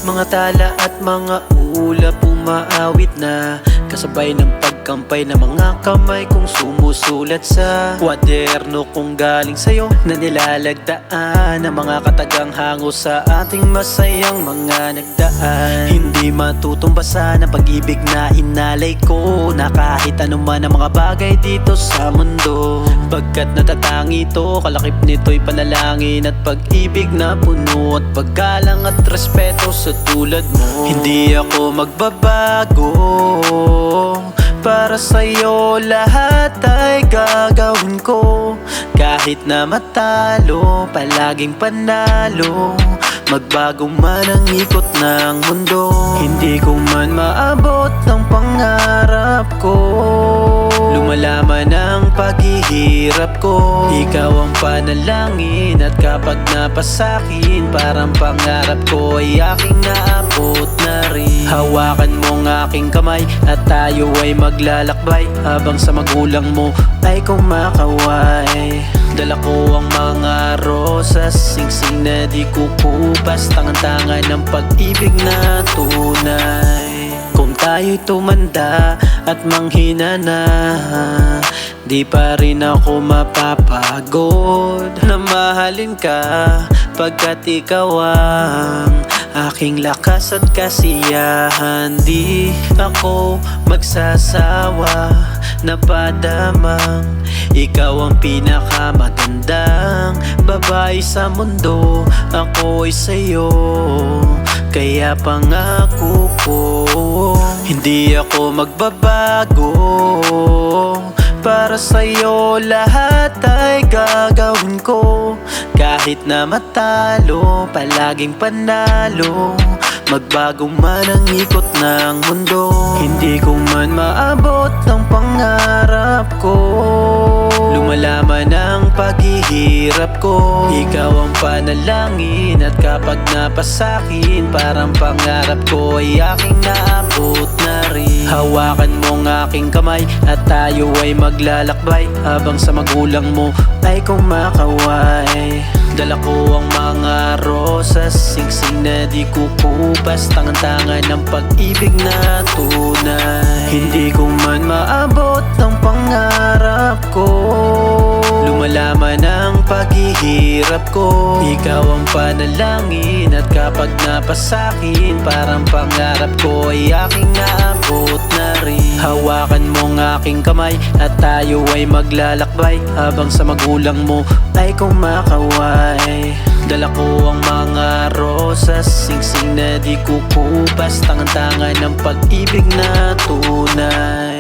Mga tala at mga ulap umaawit na, kasabay ng pagkampay ng mga kamay kong sumusulat sa kwaderno kong galing sa'yo, na nilalagdaan ng mga katagang hango sa ating masayang mga nagdaan. Hindi matutumbasan ang pag-ibig na inalay ko, na kahit anuman ang mga bagay dito sa mundo, pagkat natatangi ito, kalakip nito'y panalangin at pag-ibig na puno at paggalang at respeto sa tulad mo. Hindi ako magbabago, para sa'yo lahat ay gagawin ko. Kahit na matalo, palaging panalo, magbago man ang ikot ng mundo. Hindi ko man maabot ang pangarap ko, lumalaman ang paghihirap ko. Ikaw ang panalangin at kapag napasakin, parang pangarap ko ay aking naabot na rin. Hawakan mong aking kamay at tayo ay maglalakbay, habang sa magulang mo ay kumakaway. Dala ko ang mga rosas, singsing na di kukupas, tangan-tangan ng pag-ibig na tunay. Kung tayo'y tumanda at manghina na, di pa rin ako mapapagod na mahalin ka, pagkat ikaw ang aking lakas at kasiyahan. Di ako magsasawa na padamang ikaw ang pinakamagandang babae sa mundo. Ako ay sa'yo, kaya pangako ko, hindi ako magbabago. Para sa'yo lahat ay gagawin ko. Kahit na matalo, palaging panalo, magbago man ang ikot ng mundo. Hindi ko man maabot ang pangarap ko, lumalaman ang paghihirap ko. Ikaw ang panalangin at kapag napasakin, parang pangarap ko ay aking naabot na rin. Hawakan mong aking kamay at tayo ay maglalakbay, habang sa magulang mo ay kumakaway. Dala ko ang mga rosas, singsing na di kukupas, tangan-tangan ng pag-ibig na tunay. Hindi ko man maabot ang pangarap ko, lumalaman ang paghihirap ko. Ikaw ang panalangin at kapag napasakin, parang pangarap ko ay aking naabot na rin. Hawakan mong aking kamay at tayo ay maglalakbay, habang sa magulang mo ay kumakaway. Dala ko ang mga rosas, singsing na di kukupas, tangan-tangan ng pag-ibig na tunay.